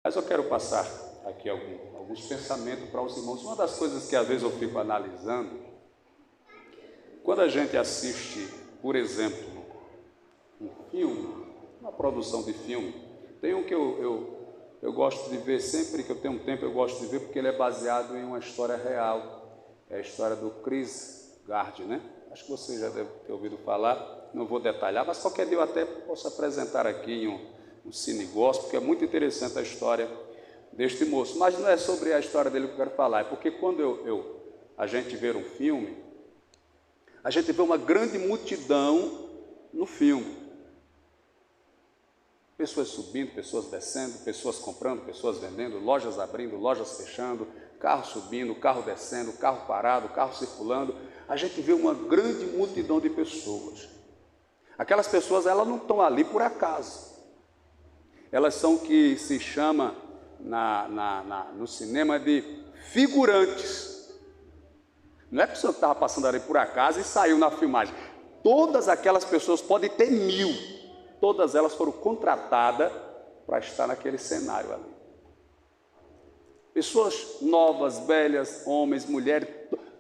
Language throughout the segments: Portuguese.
Mas eu quero passar aqui alguns pensamentos para os irmãos. Uma das coisas que às vezes eu fico analisando, quando a gente assiste, por exemplo, um filme, uma produção de filme, tem um que eu gosto de ver sempre que eu tenho um tempo, eu gosto de ver porque ele é baseado em uma história real. É a história do Chris Gardner, né? Acho que você já deve ter ouvido falar, não vou detalhar, mas qualquer dia eu até posso apresentar aqui em um cine gospel, porque é muito interessante a história deste moço. Mas não é sobre a história dele que eu quero falar, é porque quando a gente vê um filme, a gente vê uma grande multidão no filme. Pessoas subindo, pessoas descendo, pessoas comprando, pessoas vendendo, lojas abrindo, lojas fechando, carro subindo, carro descendo, carro parado, carro circulando. A gente vê uma grande multidão de pessoas. Aquelas pessoas, elas não estão ali por acaso. Elas são o que se chama no cinema de figurantes. Não é a pessoa que estava passando ali por acaso e saiu na filmagem. Todas aquelas pessoas, podem ter 1000, todas elas foram contratadas para estar naquele cenário ali. Pessoas novas, velhas, homens, mulheres.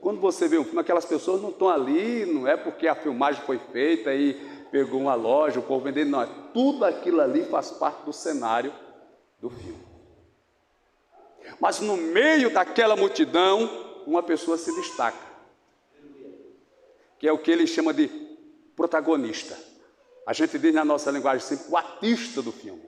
Quando você vê um filme, aquelas pessoas não estão ali, não é porque a filmagem foi feita e pegou uma loja, o povo vendendo, não. Tudo aquilo ali faz parte do cenário do filme. Mas no meio daquela multidão, uma pessoa se destaca, que é o que ele chama de protagonista. A gente diz na nossa linguagem sempre, o artista do filme.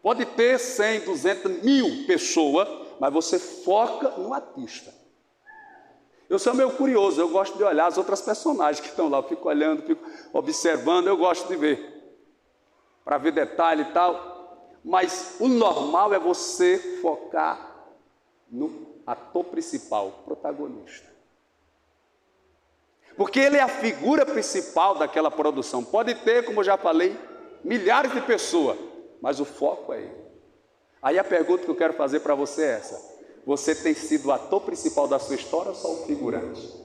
Pode ter 100, 200, 1000 pessoas, mas você foca no artista. Eu sou meio curioso, eu gosto de olhar as outras personagens que estão lá, eu fico olhando, fico observando, eu gosto de ver, para ver detalhe e tal, mas o normal é você focar no ator principal, protagonista. Porque ele é a figura principal daquela produção. Pode ter, como eu já falei, milhares de pessoas, mas o foco é ele. Aí a pergunta que eu quero fazer para você é essa: você tem sido o ator principal da sua história ou só um figurante?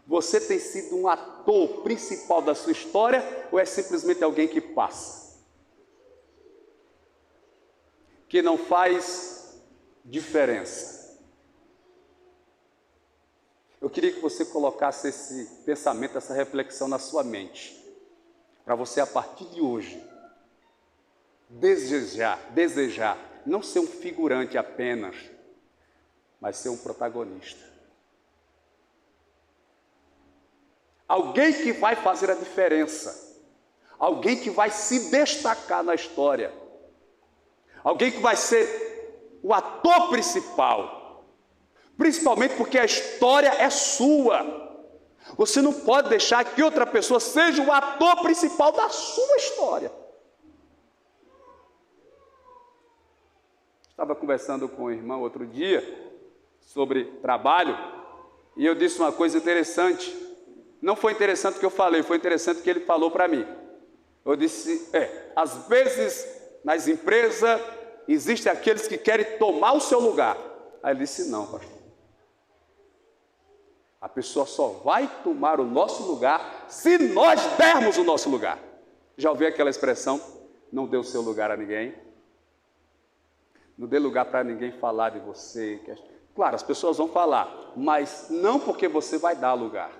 Você tem sido um ator principal da sua história ou é simplesmente alguém que passa? Que não faz diferença? Eu queria que você colocasse esse pensamento, essa reflexão na sua mente, para você a partir de hoje desejar não ser um figurante apenas, mas ser um protagonista. Alguém que vai fazer a diferença, alguém que vai se destacar na história, alguém que vai ser o ator principal, principalmente porque a história é sua. Você não pode deixar que outra pessoa seja o ator principal da sua história. Estava conversando com o irmão outro dia sobre trabalho e eu disse uma coisa interessante. Não foi interessante o que eu falei, foi interessante o que ele falou para mim. Eu disse, às vezes nas empresas existem aqueles que querem tomar o seu lugar. Aí ele disse, não, pastor. A pessoa só vai tomar o nosso lugar se nós dermos o nosso lugar. Já ouviu aquela expressão, não dê o seu lugar a ninguém? Não dê lugar para ninguém falar de você. Claro, as pessoas vão falar, mas não porque você vai dar lugar.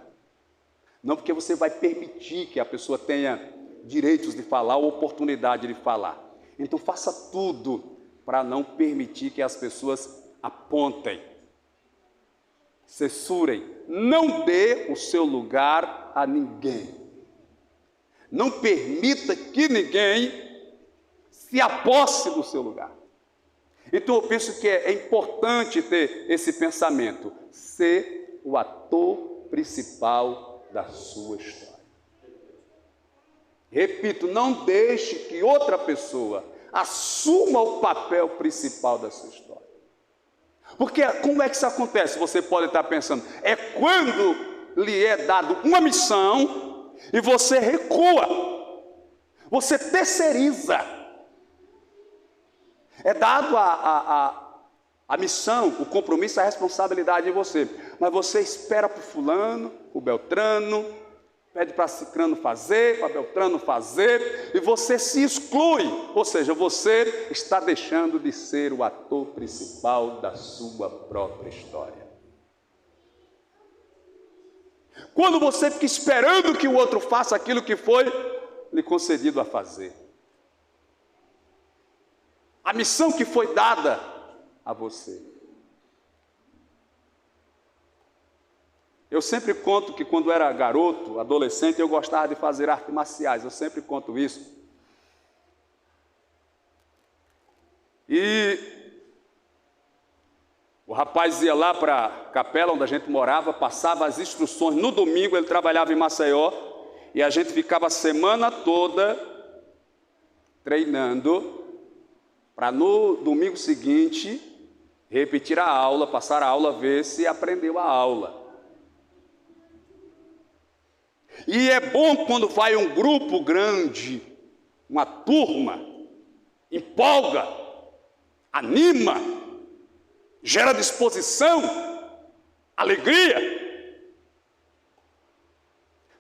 Não porque você vai permitir que a pessoa tenha direitos de falar ou oportunidade de falar. Então faça tudo para não permitir que as pessoas apontem, censurem. Não dê o seu lugar a ninguém. Não permita que ninguém se aposse do seu lugar. Então eu penso que é importante ter esse pensamento, ser o ator principal da sua história. Repito, não deixe que outra pessoa assuma o papel principal da sua história. Porque como é que isso acontece? Você pode estar pensando, é quando lhe é dado uma missão e você recua, você terceiriza. É dado a A missão, o compromisso, a responsabilidade de você. Mas você espera para o fulano, o Beltrano, pede para Cicrano fazer, para Beltrano fazer, e você se exclui. Ou seja, você está deixando de ser o ator principal da sua própria história. Quando você fica esperando que o outro faça aquilo que foi lhe concedido a fazer. A missão que foi dada a você. Eu sempre conto que quando era garoto, adolescente, eu gostava de fazer artes marciais. Eu sempre conto isso. E o rapaz ia lá para a capela onde a gente morava, passava as instruções. No domingo ele trabalhava em Maceió e a gente ficava a semana toda treinando para no domingo seguinte repetir a aula, passar a aula, ver se aprendeu a aula. E é bom quando vai um grupo grande, uma turma, empolga, anima, gera disposição, alegria.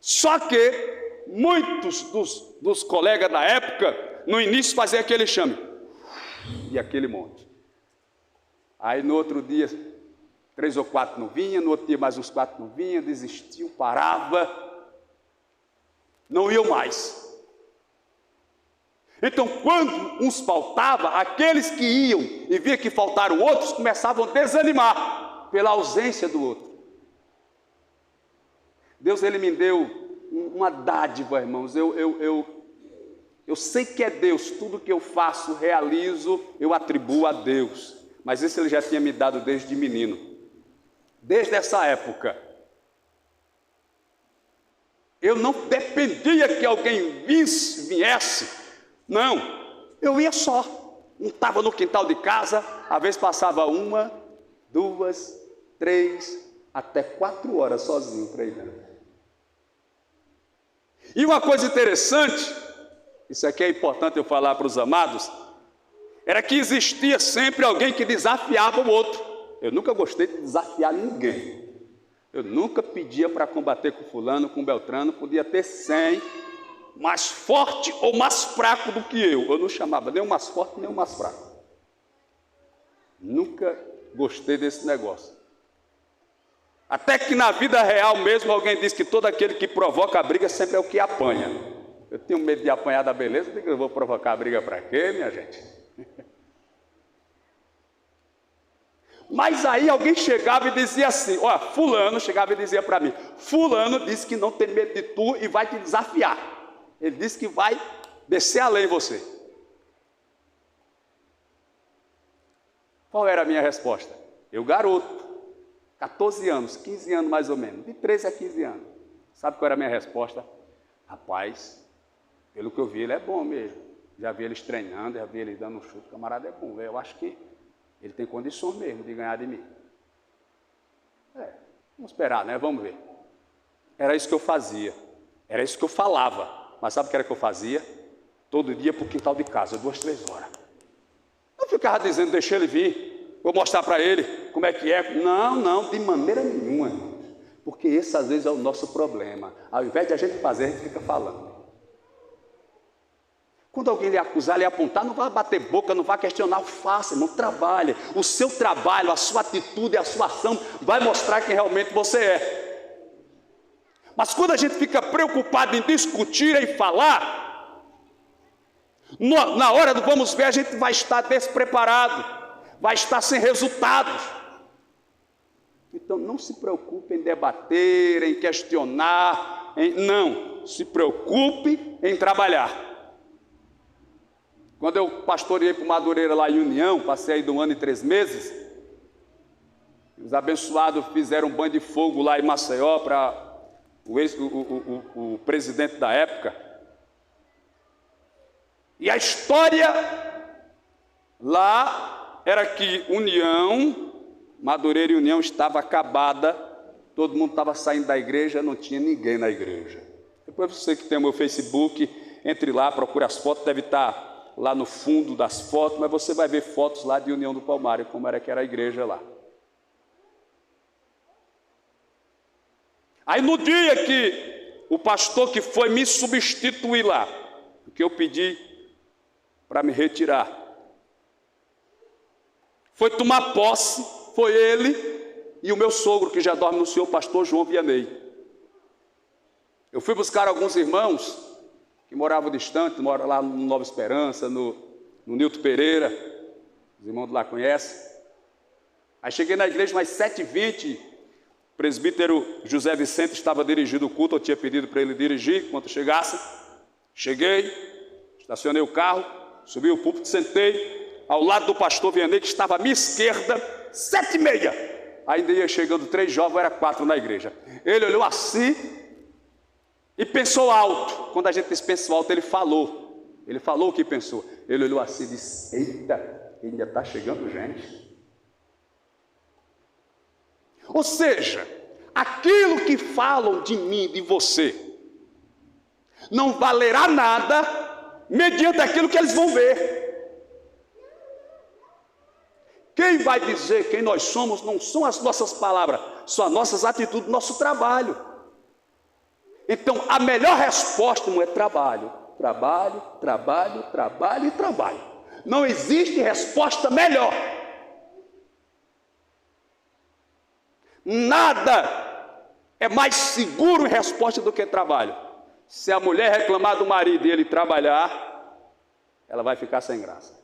Só que muitos dos colegas da época, no início faziam aquele chame, e aquele monte. Aí no outro dia, 3 ou 4 não vinha, no outro dia mais uns 4 não vinha, desistiu, parava, não iam mais. Então, quando uns faltavam, aqueles que iam e via que faltaram outros, começavam a desanimar pela ausência do outro. Deus, Ele me deu uma dádiva, irmãos. Eu sei que é Deus, tudo que eu faço, realizo, eu atribuo a Deus. Mas isso Ele já tinha me dado desde menino. Desde essa época. Eu não dependia que alguém viesse. Não, eu ia só. Não estava no quintal de casa, às vezes passava 1, 2, 3, até 4 horas sozinho treinando. E uma coisa interessante, isso aqui é importante eu falar para os amados, era que existia sempre alguém que desafiava o outro. Eu nunca gostei de desafiar ninguém. Eu nunca pedia para combater com fulano, com Beltrano, podia ter 100, mais forte ou mais fraco do que eu. Eu não chamava nem o mais forte, nem o mais fraco. Nunca gostei desse negócio. Até que na vida real mesmo, alguém diz que todo aquele que provoca a briga sempre é o que apanha. Eu tenho medo de apanhar da beleza, porque eu vou provocar a briga para quê, minha gente? Mas aí alguém chegava e dizia assim, ó, fulano chegava e dizia para mim, fulano disse que não tem medo de tu e vai te desafiar. Ele disse que vai descer a lei em você. Qual era a minha resposta? Eu garoto, 14 anos, 15 anos mais ou menos, de 13 a 15 anos. Sabe qual era a minha resposta? Rapaz, pelo que eu vi, ele é bom mesmo. Já vi eles treinando, já vi eles dando um chute, o camarada é bom. Eu acho que ele tem condições mesmo de ganhar de mim. Vamos esperar, né? Vamos ver. Era isso que eu fazia. Era isso que eu falava. Mas sabe o que era que eu fazia? Todo dia para o quintal de casa, 2, 3 horas. Eu ficava dizendo, deixa ele vir. Vou mostrar para ele como é que é. Não, de maneira nenhuma. Porque esse às vezes é o nosso problema. Ao invés de a gente fazer, a gente fica falando. Quando alguém lhe acusar, lhe apontar, não vai bater boca, não vai questionar, faça, não trabalhe. O seu trabalho, a sua atitude, a sua ação vai mostrar quem realmente você é. Mas quando a gente fica preocupado em discutir, em falar, na hora do vamos ver, a gente vai estar despreparado, vai estar sem resultados. Então não se preocupe em debater, em questionar, não, se preocupe em trabalhar. Quando eu pastoreei para o Madureira lá em União, passei aí de 1 ano e 3 meses, os abençoados fizeram um banho de fogo lá em Maceió para o presidente da época. E a história lá era que Madureira e União estava acabada, todo mundo estava saindo da igreja, não tinha ninguém na igreja. Depois você que tem o meu Facebook, entre lá, procure as fotos, deve estar lá no fundo das fotos, mas você vai ver fotos lá de União do Palmário, como era que era a igreja lá. Aí no dia que o pastor que foi me substituir lá, que eu pedi para me retirar, foi tomar posse, foi ele e o meu sogro, que já dorme no Senhor, pastor João Vianney. Eu fui buscar alguns irmãos que moravam distante, moram lá no Nova Esperança, no Nilton Pereira, os irmãos de lá conhecem. Aí cheguei na igreja umas 7h20, o presbítero José Vicente estava dirigindo o culto, eu tinha pedido para ele dirigir quando chegasse. Cheguei, estacionei o carro, subi o púlpito, sentei ao lado do pastor Vianney, que estava à minha esquerda, 7h30. Ainda ia chegando 3 jovens, era 4 na igreja. Ele olhou assim e pensou alto. Quando a gente pensa alto, ele falou o que pensou. Ele olhou assim e disse: eita, ainda está chegando gente. Ou seja, aquilo que falam de mim, de você, não valerá nada mediante aquilo que eles vão ver. Quem vai dizer quem nós somos não são as nossas palavras, são as nossas atitudes, nosso trabalho. Então, a melhor resposta, irmão, é trabalho. Trabalho, trabalho, trabalho e trabalho. Não existe resposta melhor. Nada é mais seguro em resposta do que trabalho. Se a mulher reclamar do marido e ele trabalhar, ela vai ficar sem graça.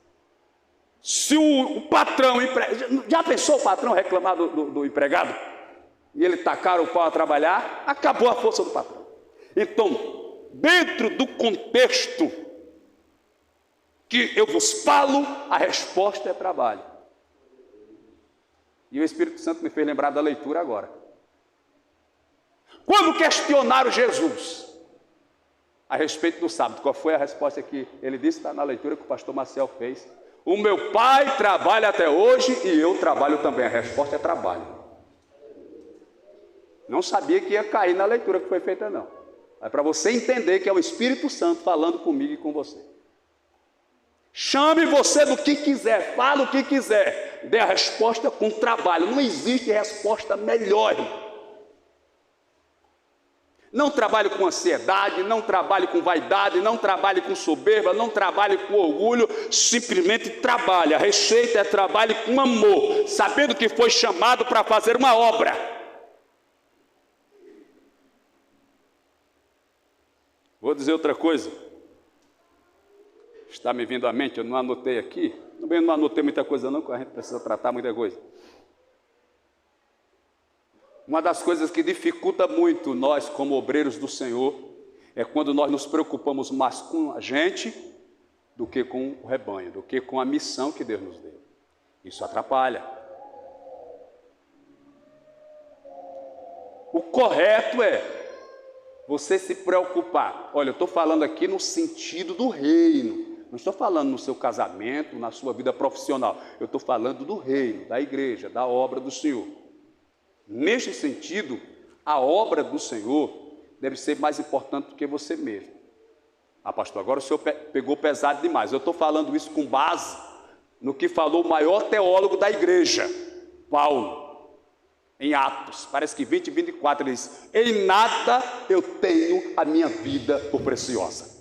Se o patrão, já pensou o patrão reclamar do empregado? E ele tacar o pau a trabalhar, acabou a força do patrão. Então, dentro do contexto que eu vos falo, a resposta é trabalho. E o Espírito Santo me fez lembrar da leitura agora. Quando questionaram Jesus a respeito do sábado, qual foi a resposta que ele disse? Está na leitura que o pastor Marcel fez. O meu pai trabalha até hoje e eu trabalho também. A resposta é trabalho. Não sabia que ia cair na leitura que foi feita, não. É para você entender que é o Espírito Santo falando comigo e com você. Chame você do que quiser, fale o que quiser, dê a resposta com trabalho. Não existe resposta melhor. Não trabalhe com ansiedade, não trabalhe com vaidade, não trabalhe com soberba, não trabalhe com orgulho, simplesmente trabalhe. A receita é trabalhe com amor, sabendo que foi chamado para fazer uma obra. Vou dizer outra coisa, está me vindo à mente, eu não anotei aqui, também não anotei muita coisa não, porque a gente precisa tratar muita coisa. Uma das coisas que dificulta muito nós como obreiros do Senhor, é quando nós nos preocupamos mais com a gente, do que com o rebanho, do que com a missão que Deus nos deu. Isso atrapalha. O correto é você se preocupar. Olha, eu estou falando aqui no sentido do reino. Não estou falando no seu casamento, na sua vida profissional. Eu estou falando do reino, da igreja, da obra do Senhor. Neste sentido, a obra do Senhor deve ser mais importante do que você mesmo. Ah, pastor, agora o senhor pegou pesado demais. Eu estou falando isso com base no que falou o maior teólogo da igreja, Paulo, em Atos, parece que 20 e 24, ele diz: em nada eu tenho a minha vida por preciosa.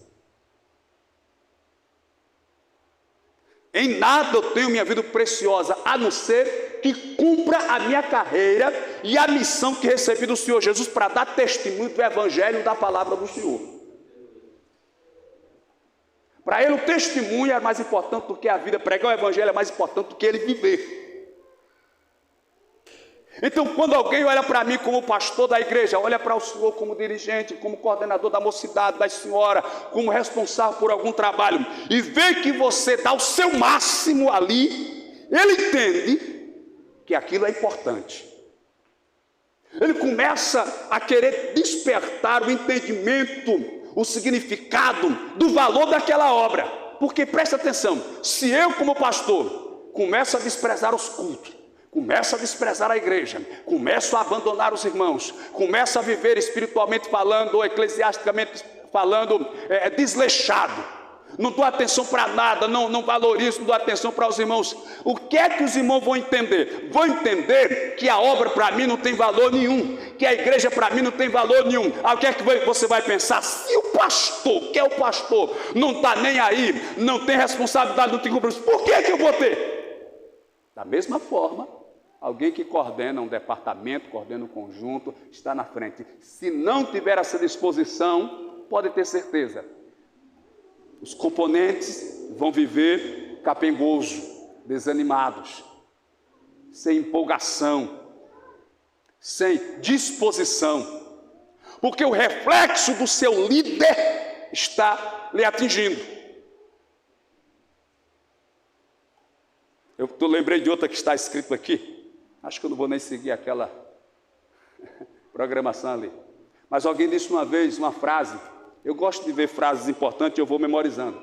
Em nada eu tenho minha vida preciosa, a não ser que cumpra a minha carreira e a missão que recebi do Senhor Jesus para dar testemunho do Evangelho e da palavra do Senhor. Para ele o testemunho é mais importante do que a vida, pregar o Evangelho é mais importante do que ele viver. Então, quando alguém olha para mim como pastor da igreja, olha para o senhor como dirigente, como coordenador da mocidade, da senhora, como responsável por algum trabalho, e vê que você dá o seu máximo ali, ele entende que aquilo é importante. Ele começa a querer despertar o entendimento, o significado do valor daquela obra. Porque presta atenção, se eu como pastor começo a desprezar os cultos, começo a desprezar a igreja, começo a abandonar os irmãos, começo a viver espiritualmente falando, ou eclesiasticamente falando, desleixado, não dou atenção para nada, não valorizo, não dou atenção para os irmãos. O que é que os irmãos vão entender? Vão entender que a obra para mim não tem valor nenhum, que a igreja para mim não tem valor nenhum. O que é que você vai pensar? Se o pastor, que é o pastor, não está nem aí, não tem responsabilidade, não tem compromisso, por que eu vou ter? Da mesma forma, alguém que coordena um departamento, coordena um conjunto, está na frente. Se não tiver essa disposição, pode ter certeza, os componentes vão viver capengoso, desanimados, sem empolgação, sem disposição, porque o reflexo do seu líder está lhe atingindo. Eu lembrei de outra que está escrito aqui, acho que eu não vou nem seguir aquela programação ali, mas alguém disse uma vez uma frase. Eu gosto de ver frases importantes e eu vou memorizando.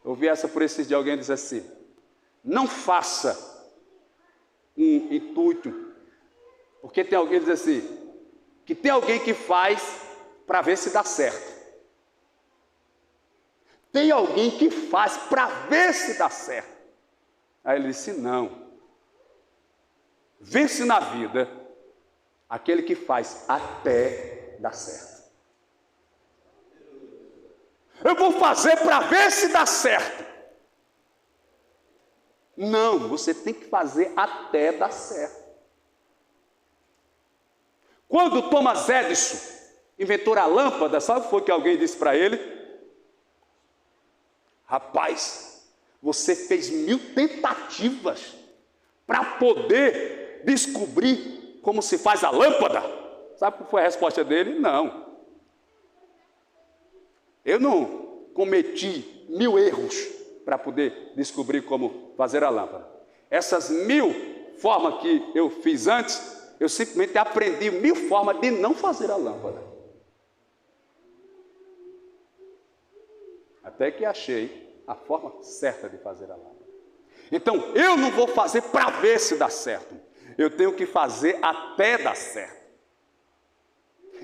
Eu ouvi essa por esses dias, alguém diz assim: não faça um intuito, porque tem alguém que diz assim, que tem alguém que faz para ver se dá certo. Tem alguém que faz para ver se dá certo. Aí ele disse: não. Vence na vida aquele que faz até dar certo. Eu vou fazer para ver se dá certo. Não, você tem que fazer até dar certo. Quando Thomas Edison inventou a lâmpada, sabe o que foi que alguém disse para ele? Rapaz, você fez 1000 tentativas para poder descobrir como se faz a lâmpada. Sabe qual foi a resposta dele? Não. Eu não cometi 1000 erros para poder descobrir como fazer a lâmpada. Essas 1000 formas que eu fiz antes, eu simplesmente aprendi 1000 formas de não fazer a lâmpada. Até que achei a forma certa de fazer a lâmpada. Então, eu não vou fazer para ver se dá certo. Eu tenho que fazer até dar certo.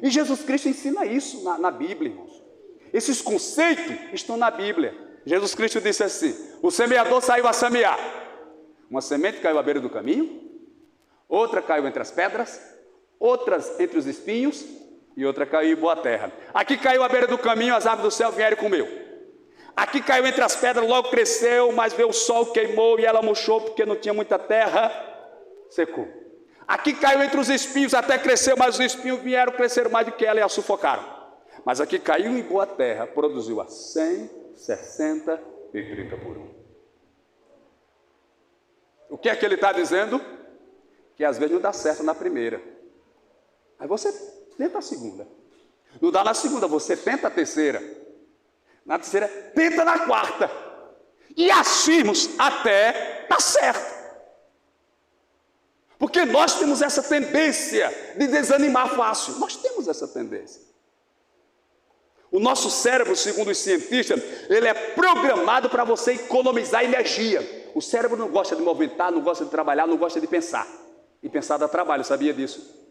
E Jesus Cristo ensina isso na Bíblia, irmãos. Esses conceitos estão na Bíblia. Jesus Cristo disse assim: o semeador saiu a semear. Uma semente caiu à beira do caminho, outra caiu entre as pedras, outras entre os espinhos e outra caiu em boa terra. Aqui caiu à beira do caminho, as aves do céu vieram e comeu. Aqui caiu entre as pedras, logo cresceu, mas veio o sol, queimou e ela murchou porque não tinha muita terra, secou. Aqui caiu entre os espinhos, até cresceu, mas os espinhos vieram, cresceram mais do que ela e a sufocaram. Mas aqui caiu em boa terra, produziu a 100, 60 e 30 por 1. O que é que ele está dizendo? Que às vezes não dá certo na primeira. Aí você tenta a segunda. Não dá na segunda, você tenta a terceira. Na terceira, tenta na quarta. E assim até dar certo. Porque nós temos essa tendência de desanimar fácil. Nós temos essa tendência. O nosso cérebro, segundo os cientistas, ele é programado para você economizar energia. O cérebro não gosta de movimentar, não gosta de trabalhar, não gosta de pensar. E pensar dá trabalho, sabia disso?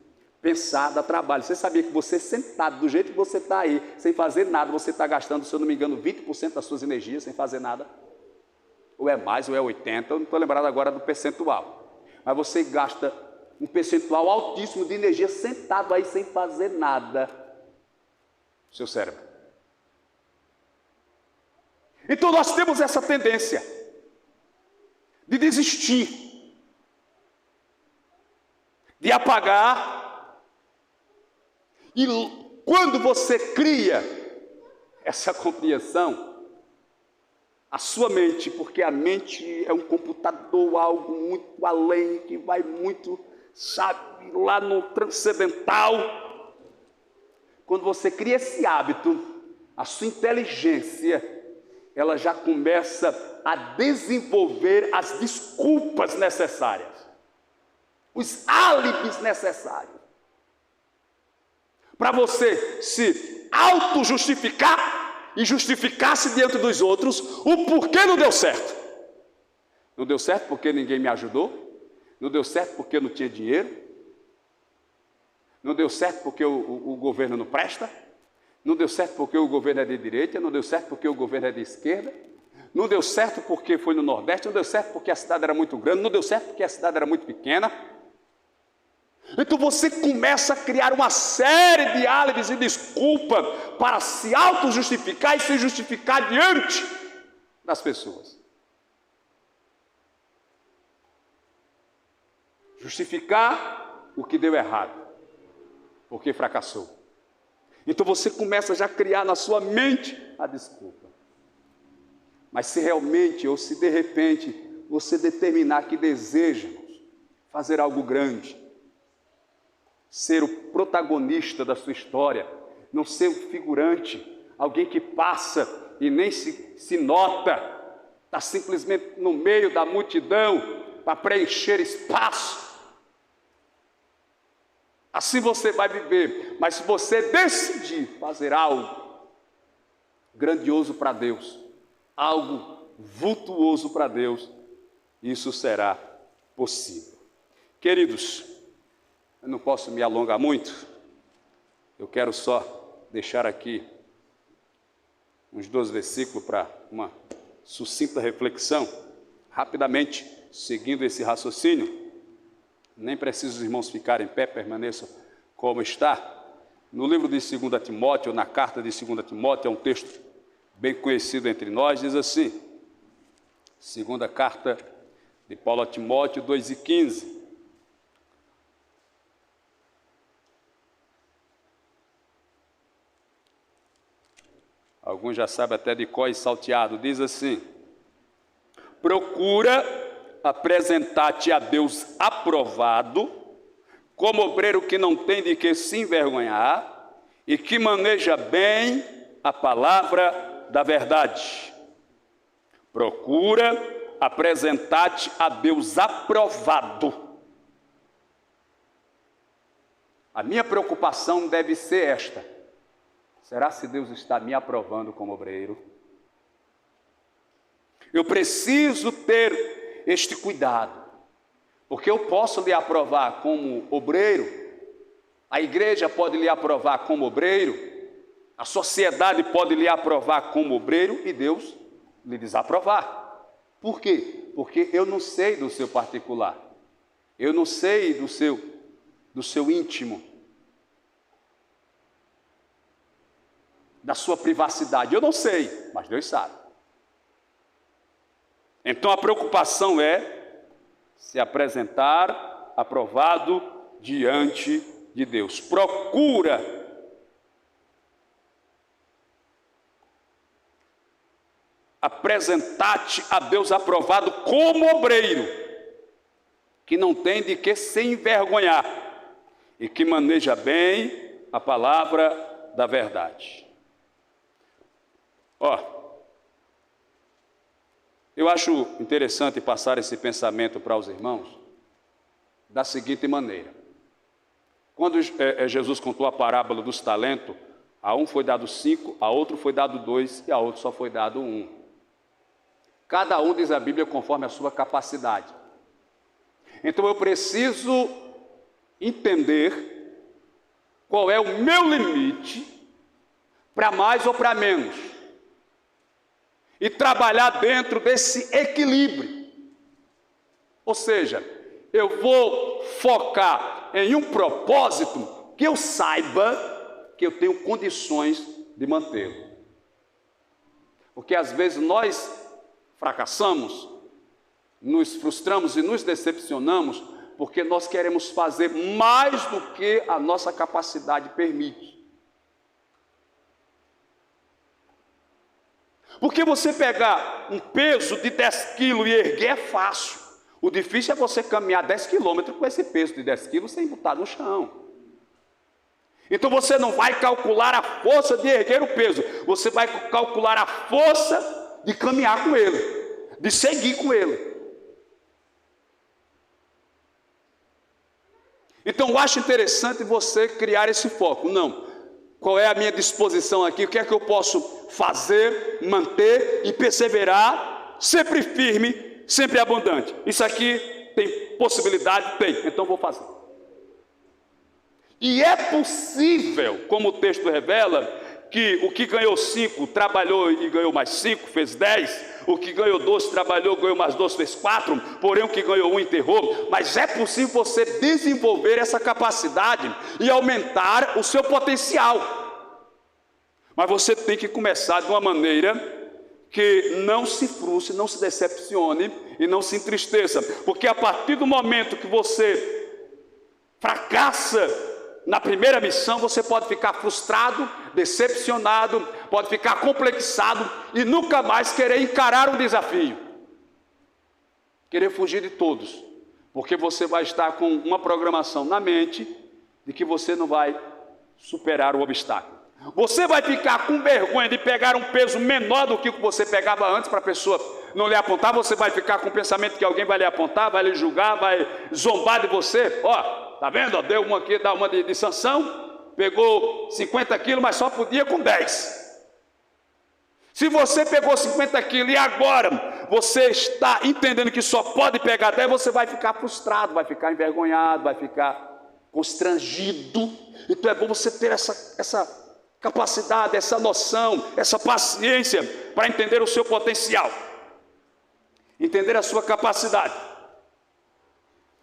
Pensar dá trabalho. Você sabia que você sentado, do jeito que você está aí, sem fazer nada, você está gastando, se eu não me engano, 20% das suas energias sem fazer nada? Ou é mais, ou é 80%, eu não estou lembrado agora do percentual. Mas você gasta um percentual altíssimo de energia sentado aí sem fazer nada. Seu cérebro. Então nós temos essa tendência de desistir, de apagar. E quando você cria essa compreensão, a sua mente, porque a mente é um computador, algo muito além, que vai muito, sabe, lá no transcendental. Quando você cria esse hábito, a sua inteligência, ela já começa a desenvolver as desculpas necessárias, os álibis necessários, para você se auto-justificar e justificar-se diante dos outros o porquê não deu certo. Não deu certo porque ninguém me ajudou, não deu certo porque eu não tinha dinheiro, não deu certo porque o governo não presta, não deu certo porque o governo é de direita, não deu certo porque o governo é de esquerda. Não deu certo porque foi no Nordeste, não deu certo porque a cidade era muito grande, não deu certo porque a cidade era muito pequena. Então você começa a criar uma série de álibis e desculpas para se auto-justificar e se justificar diante das pessoas. Justificar o que deu errado, porque fracassou. Então você começa já a criar na sua mente a desculpa. Mas se realmente ou se de repente você determinar que deseja fazer algo grande, ser o protagonista da sua história, não ser um figurante, alguém que passa e nem se nota, está simplesmente no meio da multidão para preencher espaço. Assim você vai viver. Mas se você decidir fazer algo grandioso para Deus, algo vultuoso para Deus, isso será possível. Queridos, eu não posso me alongar muito, eu quero só deixar aqui uns 12 versículos para uma sucinta reflexão, rapidamente, seguindo esse raciocínio. Nem preciso os irmãos ficarem em pé, permaneçam como está. No livro de 2 Timóteo, ou na carta de 2 Timóteo, é um texto bem conhecido entre nós, diz assim, segunda carta de Paulo a Timóteo 2:15. Alguns já sabem até de cor e salteado, diz assim: procura apresentar-te a Deus aprovado, como obreiro que não tem de que se envergonhar e que maneja bem a palavra da verdade. Procura apresentar-te a Deus aprovado. A minha preocupação deve ser esta: será se Deus está me aprovando como obreiro? Eu preciso ter este cuidado, porque eu posso lhe aprovar como obreiro, a igreja pode lhe aprovar como obreiro, a sociedade pode lhe aprovar como obreiro e Deus lhe desaprovar. Por quê? Porque eu não sei do seu particular, eu não sei do seu íntimo, da sua privacidade, eu não sei, mas Deus sabe. Então a preocupação é se apresentar aprovado diante de Deus. Procura apresentar-te a Deus aprovado como obreiro, que não tem de que se envergonhar e que maneja bem a palavra da verdade. Eu acho interessante passar esse pensamento para os irmãos da seguinte maneira. Quando Jesus contou a parábola dos talentos, a um foi dado 5, a outro foi dado 2 e a outro só foi dado 1. Cada um, diz a Bíblia, conforme a sua capacidade. Então eu preciso entender qual é o meu limite para mais ou para menos. E trabalhar dentro desse equilíbrio. Ou seja, eu vou focar em um propósito que eu saiba que eu tenho condições de mantê-lo. Porque às vezes nós fracassamos, nos frustramos e nos decepcionamos porque nós queremos fazer mais do que a nossa capacidade permite. Porque você pegar um peso de 10 quilos e erguer é fácil. O difícil é você caminhar 10 quilômetros com esse peso de 10 quilos sem botar no chão. Então você não vai calcular a força de erguer o peso, você vai calcular a força de caminhar com ele, de seguir com ele. Então eu acho interessante você criar esse foco. Não. Qual é a minha disposição aqui? O que é que eu posso fazer, manter e perseverar, sempre firme, sempre abundante? Isso aqui tem possibilidade? Tem, então vou fazer. E é possível, como o texto revela, que o que ganhou 5, trabalhou e ganhou mais 5, fez 10, o que ganhou 2 trabalhou, ganhou mais 2, fez 4, porém o que ganhou 1 enterrou. Mas é possível você desenvolver essa capacidade e aumentar o seu potencial. Mas você tem que começar de uma maneira que não se frustre, não se decepcione e não se entristeça. Porque a partir do momento que você fracassa na primeira missão, você pode ficar frustrado, decepcionado, pode ficar complexado e nunca mais querer encarar um desafio. Querer fugir de todos. Porque você vai estar com uma programação na mente de que você não vai superar o obstáculo. Você vai ficar com vergonha de pegar um peso menor do que você pegava antes para a pessoa não lhe apontar. Você vai ficar com o pensamento que alguém vai lhe apontar, vai lhe julgar, vai zombar de você. Ó, tá vendo? Ó, deu uma aqui, dá uma de Sansão, pegou 50 quilos, mas só podia com 10. Se você pegou 50 quilos e agora você está entendendo que só pode pegar 10, você vai ficar frustrado, vai ficar envergonhado, vai ficar constrangido. Então é bom você ter essa capacidade, essa noção, essa paciência para entender o seu potencial, entender a sua capacidade.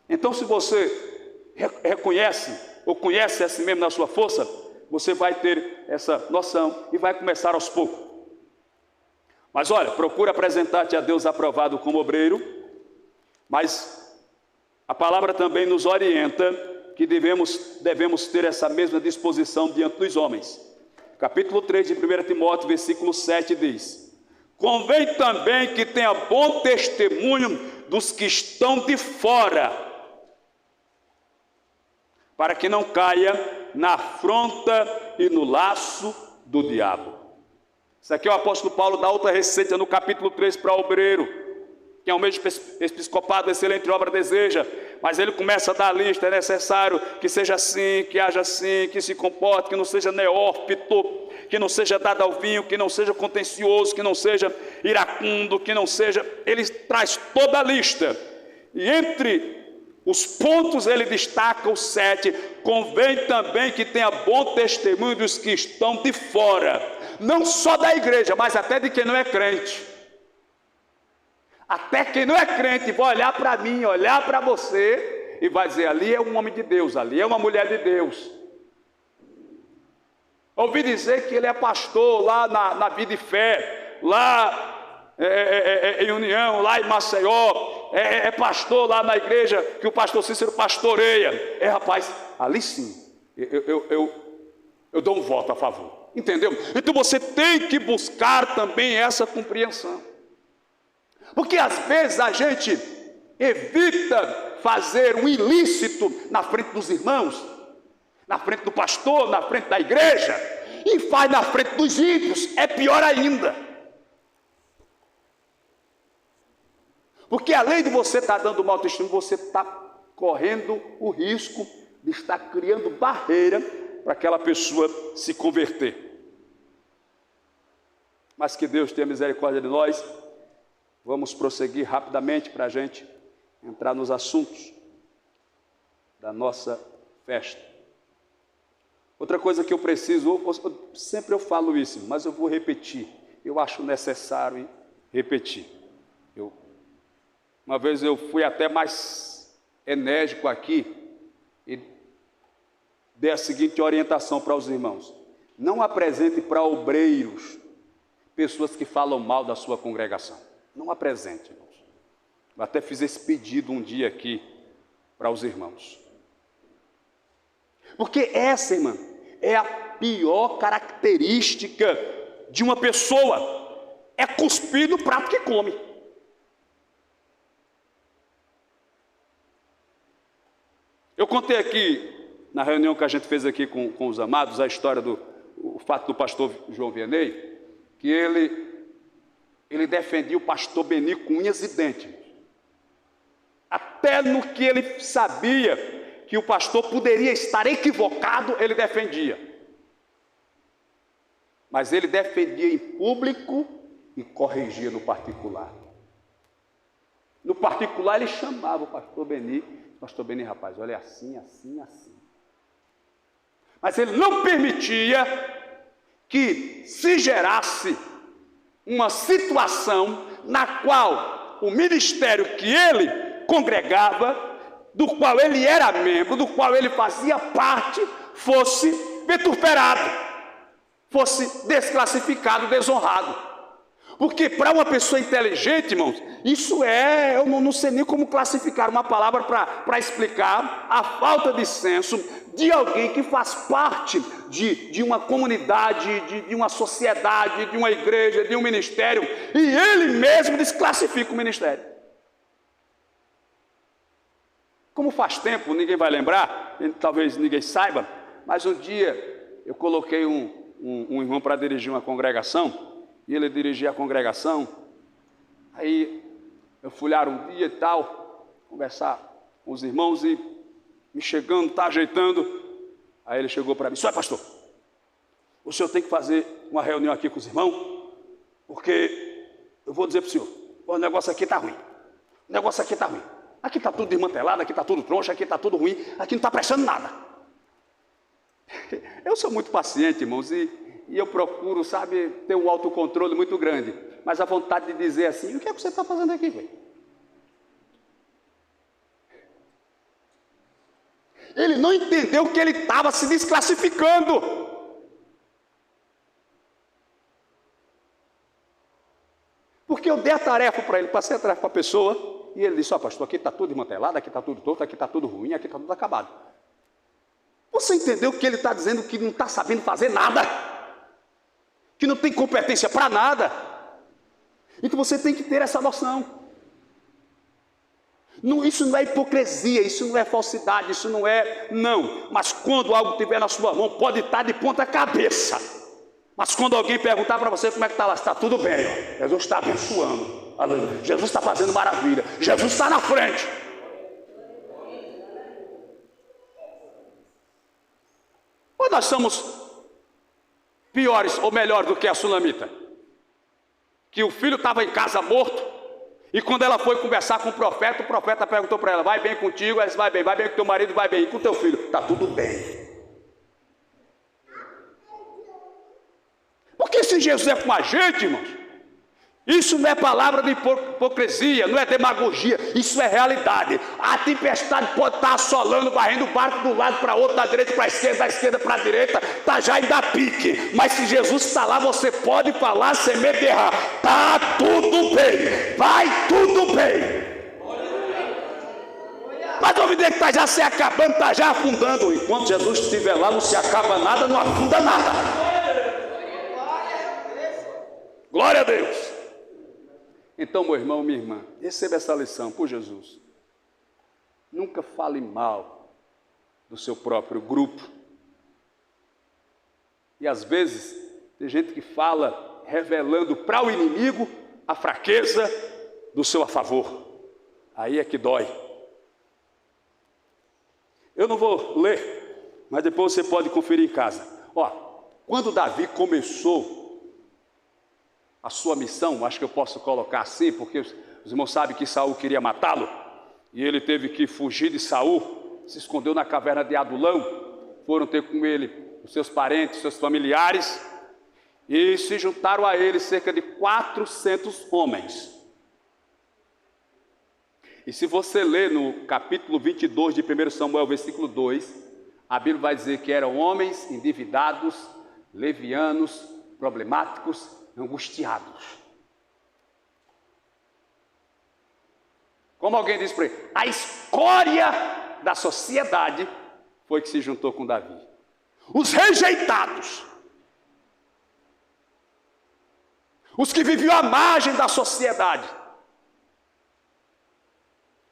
Então, se você reconhece ou conhece assim mesmo na sua força, você vai ter essa noção e vai começar aos poucos. Mas olha, procura apresentar-te a Deus aprovado como obreiro, mas a palavra também nos orienta que devemos ter essa mesma disposição diante dos homens. Capítulo 3 de 1 Timóteo, versículo 7 diz: convém também que tenha bom testemunho dos que estão de fora, para que não caia na afronta e no laço do diabo. Isso aqui é o apóstolo Paulo dá outra receita no capítulo 3 para o obreiro, que é um meio episcopado, excelente obra deseja, mas ele começa a dar a lista. É necessário que seja assim, que haja assim, que se comporte, que não seja neófito, que não seja dado ao vinho, que não seja contencioso, que não seja iracundo, que não seja... Ele traz toda a lista, e entre os pontos ele destaca os 7, convém também que tenha bom testemunho dos que estão de fora, não só da igreja, mas até de quem não é crente. Até quem não é crente vai olhar para mim, olhar para você e vai dizer, ali é um homem de Deus, ali é uma mulher de Deus. Ouvi dizer que ele é pastor lá na Vida e Fé, lá em União, lá em Maceió, é pastor lá na igreja que o pastor Cícero pastoreia. Rapaz, ali sim, eu dou um voto a favor, entendeu? Então você tem que buscar também essa compreensão. Porque às vezes a gente evita fazer um ilícito na frente dos irmãos, na frente do pastor, na frente da igreja, e faz na frente dos ímpios. É pior ainda. Porque além de você estar dando mau testemunho, você está correndo o risco de estar criando barreira para aquela pessoa se converter. Mas que Deus tenha misericórdia de nós. Vamos prosseguir rapidamente para a gente entrar nos assuntos da nossa festa. Outra coisa que eu preciso, sempre eu falo isso, mas eu vou repetir. Eu acho necessário repetir. Uma vez eu fui até mais enérgico aqui e dei a seguinte orientação para os irmãos: não apresente para obreiros pessoas que falam mal da sua congregação. Não apresente, irmãos. Eu até fiz esse pedido um dia aqui para os irmãos. Porque essa, irmã, é a pior característica de uma pessoa. É cuspir no prato que come. Eu contei aqui, na reunião que a gente fez aqui com os amados, a história o fato do pastor João Vianney, que ele defendia o pastor Beni com unhas e dentes. Até no que ele sabia que o pastor poderia estar equivocado, ele defendia. Mas ele defendia em público e corrigia no particular. No particular ele chamava o pastor Beni, rapaz, olha assim, assim, assim. Mas ele não permitia que se gerasse uma situação na qual o ministério que ele congregava, do qual ele era membro, do qual ele fazia parte, fosse vituperado, fosse desclassificado, desonrado. Porque para uma pessoa inteligente, irmãos, isso eu não sei nem como classificar uma palavra para explicar a falta de senso de alguém que faz parte de uma comunidade, de uma sociedade, de uma igreja, de um ministério, e ele mesmo desclassifica o ministério. Como faz tempo, ninguém vai lembrar, talvez ninguém saiba, mas um dia eu coloquei um irmão para dirigir uma congregação, e ele dirigia a congregação. Aí eu fui lá um dia e tal, conversar com os irmãos, e me chegando, tá ajeitando. Aí ele chegou para mim: "Só, pastor, o senhor tem que fazer uma reunião aqui com os irmãos, porque eu vou dizer para o senhor, o negócio aqui está ruim, o negócio aqui está ruim. Aqui está tudo desmantelado, aqui está tudo troncho, aqui está tudo ruim, aqui não está prestando nada." Eu sou muito paciente, irmãos, e eu procuro, sabe, ter um autocontrole muito grande, mas a vontade de dizer assim: "O que é que você está fazendo aqui, velho?" Ele não entendeu que ele estava se desclassificando. Porque eu dei a tarefa para ele, passei a tarefa para a pessoa, e ele disse: "Ó, pastor, aqui está tudo desmantelado, aqui está tudo torto, aqui está tudo ruim, aqui está tudo acabado." Você entendeu que ele está dizendo que não está sabendo fazer nada, que não tem competência para nada? Então você tem que ter essa noção. Isso não é hipocrisia, isso não é falsidade, isso não é, não. Mas quando algo estiver na sua mão, pode estar de ponta cabeça. Mas quando alguém perguntar para você como é que está lá, está tudo bem, ó. Jesus está abençoando, aleluia. Jesus está fazendo maravilha, Jesus está na frente. Ou nós somos piores ou melhores do que a sunamita, que o filho estava em casa morto, e quando ela foi conversar com o profeta perguntou para ela: "Vai bem contigo?" Ela disse: vai bem com teu marido, vai bem, e com teu filho? Está tudo bem. Porque se Jesus é com a gente, irmãos, isso não é palavra de hipocrisia, não é demagogia, isso é realidade. A tempestade pode estar assolando, varrendo o barco de um lado para outro, da direita para a esquerda, da esquerda para a direita, está já ainda pique. Mas se Jesus está lá, você pode falar sem medo de errar: está tudo bem, vai tudo bem. Mas o que está já se acabando, está já afundando. Enquanto Jesus estiver lá, não se acaba nada, não afunda nada. Glória a Deus. Então, meu irmão, minha irmã, receba essa lição por Jesus. Nunca fale mal do seu próprio grupo. E às vezes, tem gente que fala revelando para o inimigo a fraqueza do seu a favor. Aí é que dói. Eu não vou ler, mas depois você pode conferir em casa. Quando Davi começou a sua missão, acho que eu posso colocar assim, porque os irmãos sabem que Saul queria matá-lo, e ele teve que fugir de Saul, se escondeu na caverna de Adulão, foram ter com ele os seus parentes, seus familiares, e se juntaram a ele cerca de 400 homens. E se você ler no capítulo 22 de 1 Samuel, versículo 2, a Bíblia vai dizer que eram homens endividados, levianos, problemáticos, angustiados. Como alguém disse para ele, a escória da sociedade foi que se juntou com Davi. Os rejeitados, os que viviam à margem da sociedade,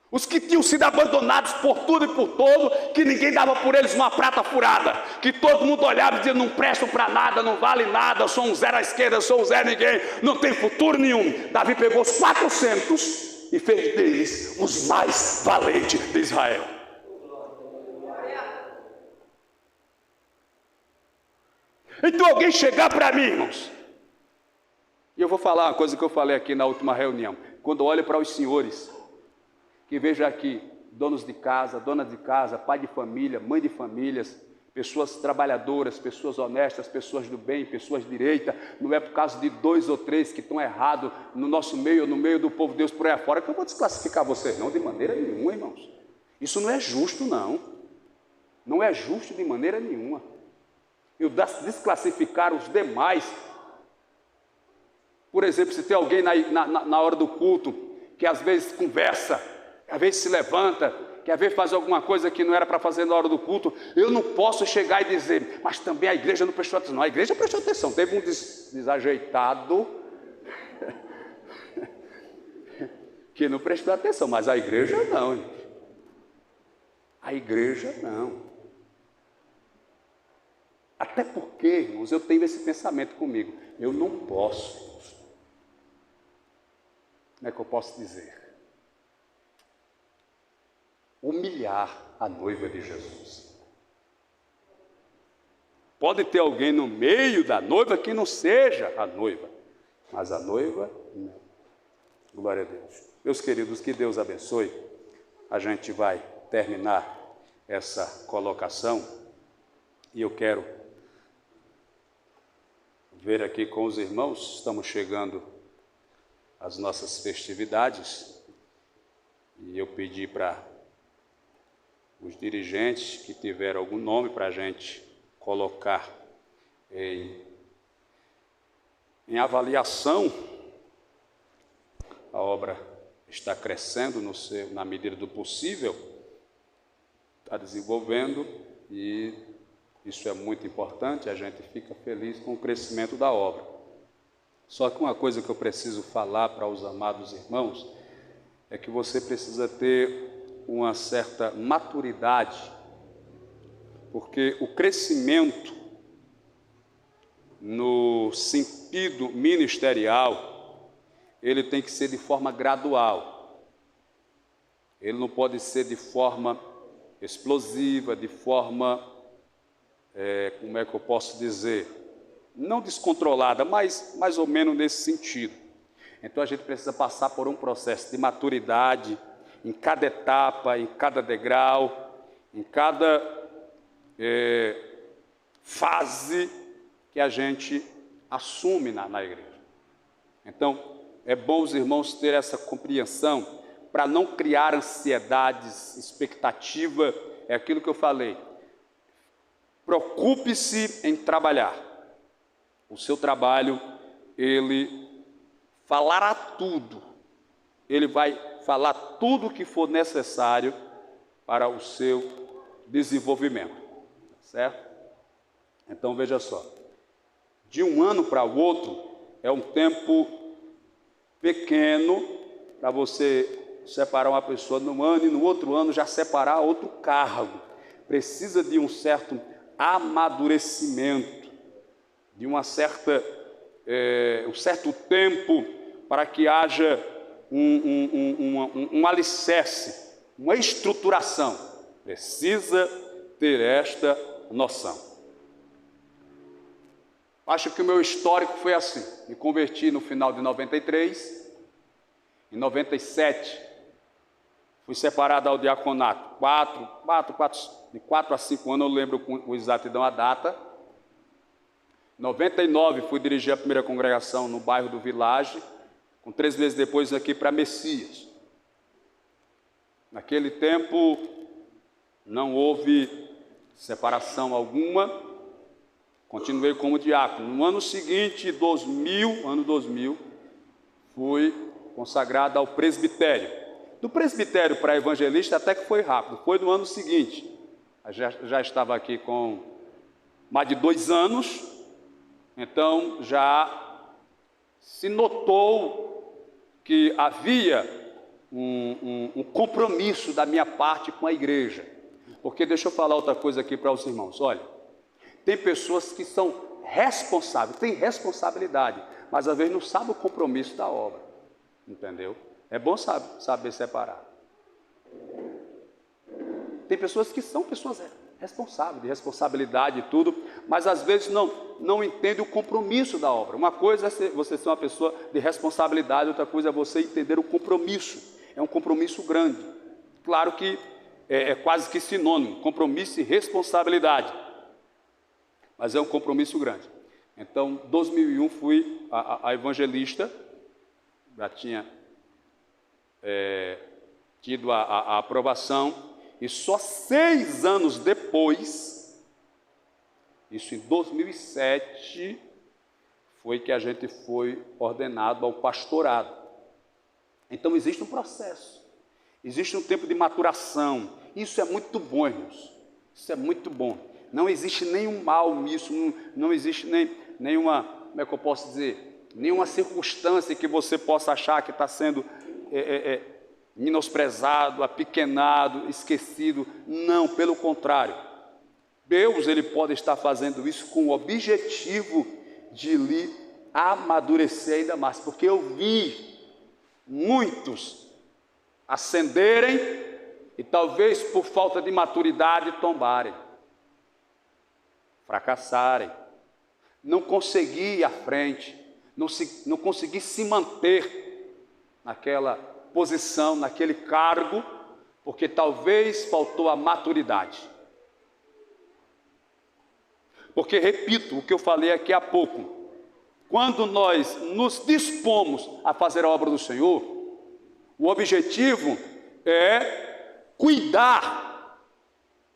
os que tinham sido abandonados por tudo e por todo, que ninguém dava por eles uma prata furada, que todo mundo olhava e dizia: "Não prestam para nada, não vale nada, eu sou um zero à esquerda, eu sou um zero ninguém, não tem futuro nenhum." Davi pegou os 400 e fez deles os mais valentes de Israel. Então alguém chegar para mim, irmãos, e eu vou falar uma coisa que eu falei aqui na última reunião: quando olho para os senhores, que vejo aqui donos de casa, donas de casa, pai de família, mãe de famílias, pessoas trabalhadoras, pessoas honestas, pessoas do bem, pessoas de direita. Não é por causa de 2 ou 3 que estão errados no nosso meio, no meio do povo de Deus por aí afora, que eu vou desclassificar vocês, não, de maneira nenhuma, irmãos. Isso não é justo, não. Não é justo de maneira nenhuma. Eu desclassificar os demais. Por exemplo, se tem alguém na hora do culto que às vezes conversa, às vezes se levanta, que às vezes faz alguma coisa que não era para fazer na hora do culto, eu não posso chegar e dizer, mas também a igreja não prestou atenção. Não, a igreja prestou atenção, teve um desajeitado que não prestou atenção, mas a igreja não, gente. A igreja não. Até porque, irmãos, eu tenho esse pensamento comigo, eu não posso, como é que eu posso dizer? Humilhar a noiva de Jesus. Pode ter alguém no meio da noiva que não seja a noiva, mas a noiva não. Glória a Deus. Meus queridos, que Deus abençoe. A gente vai terminar essa colocação e eu quero ver aqui com os irmãos, estamos chegando às nossas festividades e eu pedi para os dirigentes que tiveram algum nome para a gente colocar em avaliação. A obra está crescendo na medida do possível, está desenvolvendo e isso é muito importante, a gente fica feliz com o crescimento da obra. Só que uma coisa que eu preciso falar para os amados irmãos é que você precisa ter uma certa maturidade, porque o crescimento no sentido ministerial, ele tem que ser de forma gradual, ele não pode ser de forma explosiva, de forma, como é que eu posso dizer, não descontrolada, mas mais ou menos nesse sentido. Então a gente precisa passar por um processo de maturidade, em cada etapa, em cada degrau, em cada fase que a gente assume na igreja. Então, é bom os irmãos terem essa compreensão para não criar ansiedades, expectativa, é aquilo que eu falei. Preocupe-se em trabalhar. O seu trabalho, ele falará tudo, ele vai falar tudo o que for necessário para o seu desenvolvimento, certo? Então veja só, de um ano para o outro é um tempo pequeno para você separar uma pessoa num ano e no outro ano já separar outro cargo. Precisa de um certo amadurecimento, de um certo tempo para que haja um alicerce, uma estruturação. Precisa ter esta noção. Acho que o meu histórico foi assim. Me converti no final de 93. Em 97, fui separado ao diaconato. De 4 a 5 anos, eu lembro com exatidão a data. Em 99, fui dirigir a primeira congregação no bairro do Village, com 3 meses depois aqui para Messias. Naquele tempo, não houve separação alguma, continuei como diácono. No ano seguinte, ano 2000, fui consagrado ao presbitério. Do presbitério para evangelista até que foi rápido, foi no ano seguinte. Já estava aqui com mais de 2 anos, então já se notou que havia um compromisso da minha parte com a igreja. Porque deixa eu falar outra coisa aqui para os irmãos. Olha, tem pessoas que são responsáveis, têm responsabilidade, mas às vezes não sabem o compromisso da obra, entendeu? É bom saber separar. Tem pessoas que são pessoas responsáveis, de responsabilidade e tudo, mas às vezes não entendem o compromisso da obra. Uma coisa é você ser uma pessoa de responsabilidade, outra coisa é você entender o compromisso. É um compromisso grande. Claro que é quase que sinônimo, compromisso e responsabilidade. mas é um compromisso grande. Então, em 2001 fui a evangelista, já tinha tido a aprovação, e só 6 anos depois, isso em 2007, foi que a gente foi ordenado ao pastorado. Então existe um processo, existe um tempo de maturação. Isso é muito bom, irmãos, isso é muito bom. Não existe nenhum mal nisso, não existe nenhuma, como é que eu posso dizer, nenhuma circunstância que você possa achar que está sendo menosprezado, apequenado, esquecido. Não, pelo contrário. Deus, Ele pode estar fazendo isso com o objetivo de lhe amadurecer ainda mais, porque eu vi muitos ascenderem e talvez por falta de maturidade tombarem, fracassarem, não conseguir ir à frente, não conseguir se manter naquela posição, naquele cargo, porque talvez faltou a maturidade. Porque, repito, o que eu falei aqui há pouco, quando nós nos dispomos a fazer a obra do Senhor, o objetivo é cuidar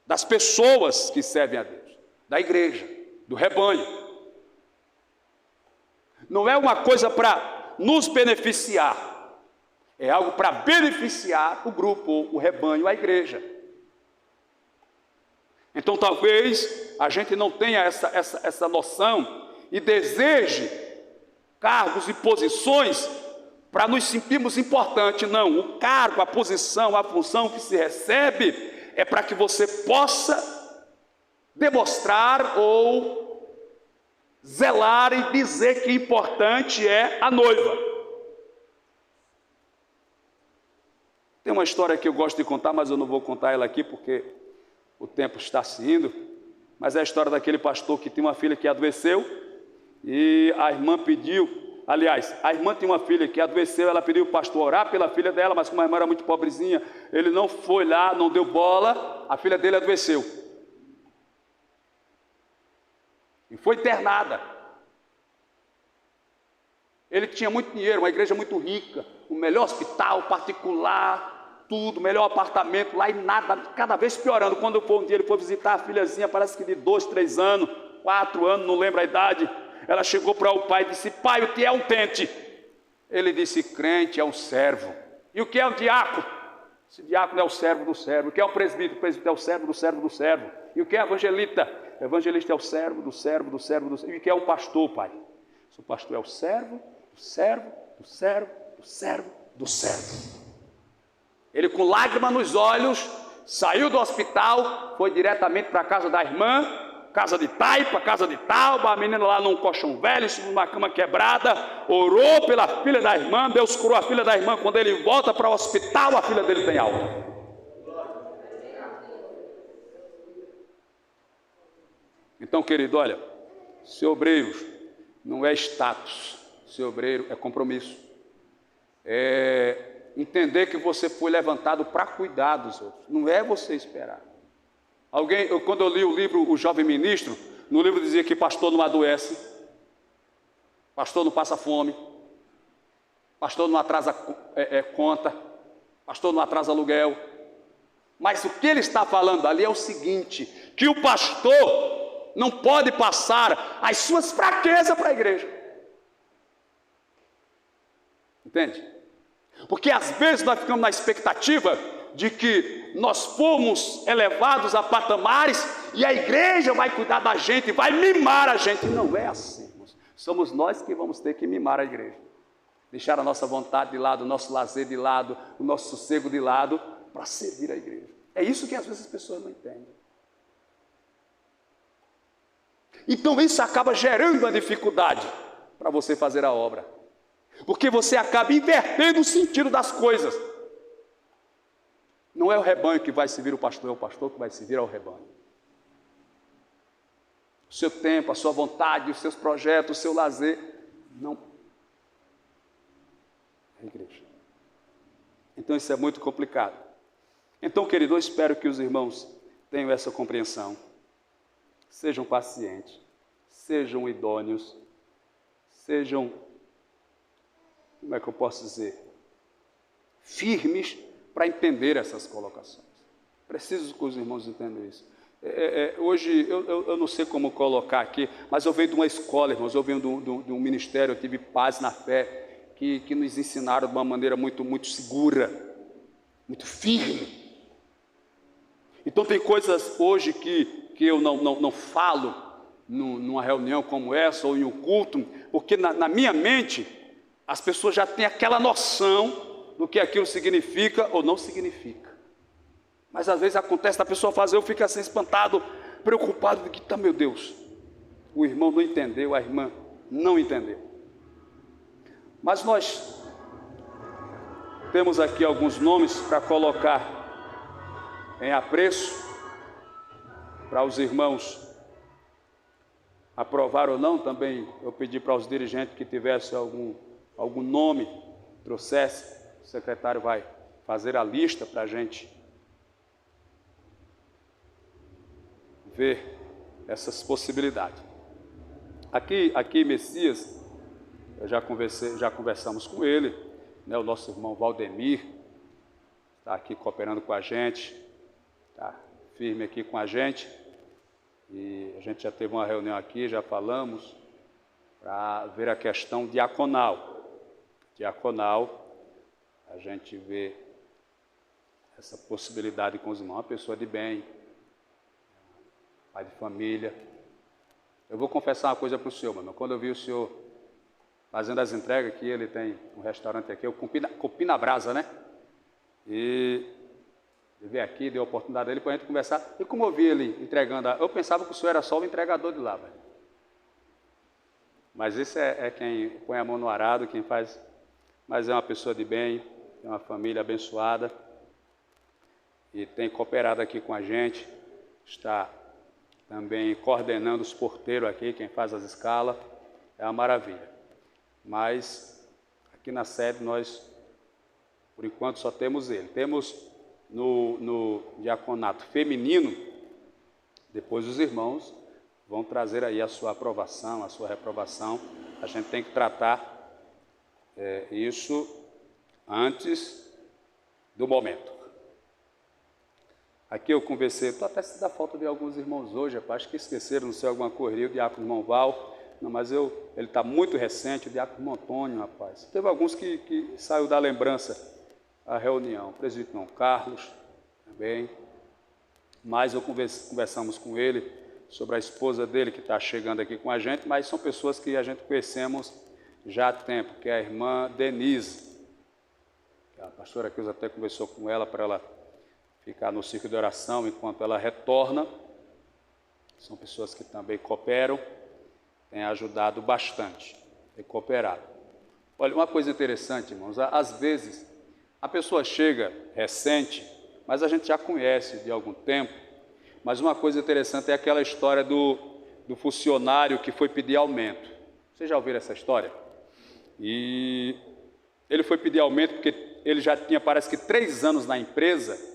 das pessoas que servem a Deus, da igreja, do rebanho. Não é uma coisa para nos beneficiar, é algo para beneficiar o grupo, o rebanho, a igreja. Então talvez a gente não tenha essa noção e deseje cargos e posições para nos sentirmos importantes. Não, o cargo, a posição, a função que se recebe é para que você possa demonstrar ou zelar e dizer que importante é a noiva. Tem uma história que eu gosto de contar, mas eu não vou contar ela aqui porque o tempo está se indo, mas é a história daquele pastor que tinha uma filha que adoeceu e a irmã pediu, aliás, a irmã tinha uma filha que adoeceu, ela pediu o pastor orar pela filha dela, mas como a irmã era muito pobrezinha, ele não foi lá, não deu bola, a filha dele adoeceu e foi internada. Ele tinha muito dinheiro, uma igreja muito rica, o melhor hospital particular, tudo, melhor apartamento lá e nada, cada vez piorando. Quando um dia ele foi visitar a filhazinha, parece que de 2, 3 anos, 4 anos, não lembro a idade, ela chegou para o pai e disse: pai, o que é um tente? Ele disse: crente é um servo. E o que é um diácono? Esse diácono é o servo do servo. O que é um presbítero? O presbítero é o servo do servo do servo. E o que é evangelista? O evangelista é o servo do servo do servo do servo. E o que é um pastor, pai? O pastor é o servo do servo do servo do servo do servo. Ele, com lágrima nos olhos, saiu do hospital, foi diretamente para a casa da irmã, casa de taipa, casa de tauba, a menina lá num colchão velho, numa cama quebrada, orou pela filha da irmã, Deus curou a filha da irmã. Quando ele volta para o hospital, a filha dele tem alta. Então, querido, olha, ser obreiro não é status, ser obreiro é compromisso, é entender que você foi levantado para cuidar dos outros, não é você esperar. Quando eu li o livro O Jovem Ministro, no livro dizia que pastor não adoece, pastor não passa fome, pastor não atrasa conta, pastor não atrasa aluguel. Mas o que ele está falando ali é o seguinte, que o pastor não pode passar as suas fraquezas para a igreja. Entende? Porque às vezes nós ficamos na expectativa de que nós fomos elevados a patamares e a igreja vai cuidar da gente, vai mimar a gente. Não é assim, irmãos. Somos nós que vamos ter que mimar a igreja, deixar a nossa vontade de lado, o nosso lazer de lado, o nosso sossego de lado, para servir a igreja. É isso que às vezes as pessoas não entendem. Então isso acaba gerando uma dificuldade para você fazer a obra, porque você acaba invertendo o sentido das coisas. Não é o rebanho que vai servir o pastor, é o pastor que vai servir ao rebanho. O seu tempo, a sua vontade, os seus projetos, o seu lazer, não é a igreja. Então isso é muito complicado. Então, querido, eu espero que os irmãos tenham essa compreensão, sejam pacientes. sejam idôneos, sejam, como é que eu posso dizer, firmes para entender essas colocações. Preciso que os irmãos entendam isso. Hoje, eu não sei como colocar aqui, mas eu venho de uma escola, irmãos, eu venho de um ministério, eu tive Paz na Fé, que nos ensinaram de uma maneira muito segura, muito firme. Então tem coisas hoje que eu não falo numa reunião como essa, ou em um culto, porque na minha mente, as pessoas já têm aquela noção do que aquilo significa ou não significa. Mas às vezes acontece da pessoa fazer, eu fico assim espantado, preocupado, de que tá, meu Deus, o irmão não entendeu, a irmã não entendeu. Mas nós temos aqui alguns nomes para colocar em apreço, para os irmãos aprovar ou não. Também eu pedi para os dirigentes que tivesse algum nome, trouxesse, o secretário vai fazer a lista para a gente ver essas possibilidades. Aqui Messias, já conversamos com ele, né, o nosso irmão Valdemir está aqui cooperando com a gente, está firme aqui com a gente, e a gente já teve uma reunião aqui, já falamos, para ver a questão diaconal. A gente vê essa possibilidade com os irmãos, uma pessoa de bem, pai de família. Eu vou confessar uma coisa para o senhor, mano. Quando eu vi o senhor fazendo as entregas, que ele tem um restaurante aqui, o Cupim na Brasa, né? E ele veio aqui, deu a oportunidade dele para a gente conversar. E como eu vi ele entregando, eu pensava que o senhor era só o entregador de lá, velho. Mas isso é quem põe a mão no arado, quem faz. Mas é uma pessoa de bem, tem uma família abençoada e tem cooperado aqui com a gente, está também coordenando os porteiros aqui, quem faz as escalas, é uma maravilha. Mas aqui na sede nós, por enquanto, só temos ele. Temos no diaconato feminino, depois os irmãos vão trazer aí a sua aprovação, a sua reprovação. A gente tem que tratar isso antes do momento. Aqui eu conversei, estou até se dá falta de alguns irmãos hoje, rapaz, acho que esqueceram, não sei, alguma correria, o diácono irmão Val, não, mas ele está muito recente, o diácono irmão Antônio, rapaz. Teve alguns que saiu da lembrança a reunião, o presbítero irmão Carlos também, mas conversamos com ele sobre a esposa dele que está chegando aqui com a gente, mas são pessoas que a gente conhecemos já há tempo, que é a irmã Denise. A pastora Cruz até conversou com ela para ela ficar no círculo de oração enquanto ela retorna. São pessoas que também cooperam, têm ajudado bastante, têm cooperado. Olha, uma coisa interessante, irmãos, às vezes a pessoa chega recente, mas a gente já conhece de algum tempo, mas uma coisa interessante é aquela história do funcionário que foi pedir aumento. Vocês já ouviram essa história? E ele foi pedir aumento porque ele já tinha, parece que 3 anos na empresa,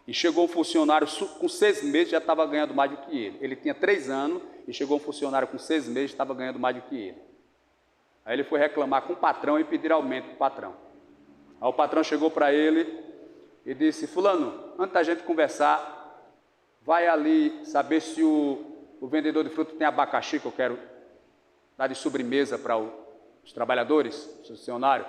e chegou um funcionário com 6 meses, já estava ganhando mais do que ele. Ele tinha 3 anos e chegou um funcionário com 6 meses, estava ganhando mais do que ele. Aí ele foi reclamar com o patrão e pedir aumento para o patrão. Aí o patrão chegou para ele e disse: fulano, antes da gente conversar, vai ali saber se o vendedor de fruta tem abacaxi, que eu quero dar de sobremesa para os trabalhadores, os funcionários.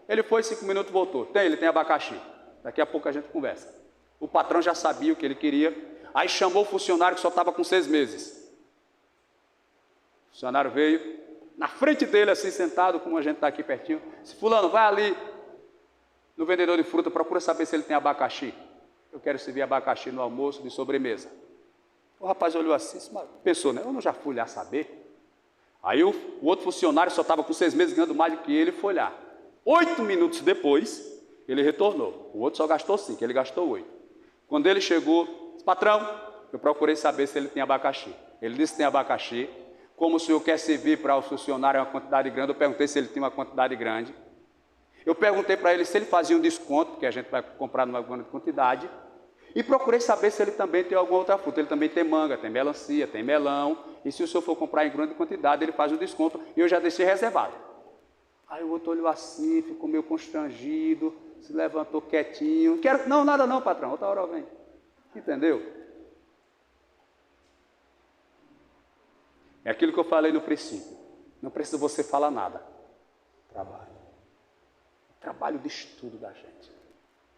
Ele foi, 5 minutos, voltou. Ele tem abacaxi. Daqui a pouco a gente conversa. O patrão já sabia o que ele queria, aí chamou o funcionário que só estava com 6 meses. O funcionário veio, na frente dele, assim, sentado, como a gente está aqui pertinho, disse: fulano, vai ali no vendedor de fruta, procura saber se ele tem abacaxi. Eu quero servir abacaxi no almoço, de sobremesa. O rapaz olhou assim, pensou, né? Eu não já fui lá saber. Aí o outro funcionário só estava com 6 meses ganhando mais do que ele, foi lá. 8 minutos depois, ele retornou. O outro só gastou 5, ele gastou 8. Quando ele chegou, disse: patrão, eu procurei saber se ele tem abacaxi. Ele disse que tem abacaxi. Como o senhor quer servir para o funcionário uma quantidade grande, eu perguntei se ele tinha uma quantidade grande. Eu perguntei para ele se ele fazia um desconto, porque a gente vai comprar numa grande quantidade. E procurei saber se ele também tem alguma outra fruta. Ele também tem manga, tem melancia, tem melão. E se o senhor for comprar em grande quantidade, ele faz um desconto. E eu já deixei reservado. Aí o outro olhou assim, ficou meio constrangido, se levantou quietinho. Quero... Não, nada não, patrão, outra hora eu venho. Entendeu? É aquilo que eu falei no princípio. Não precisa você falar nada. Trabalho. O trabalho diz tudo da gente.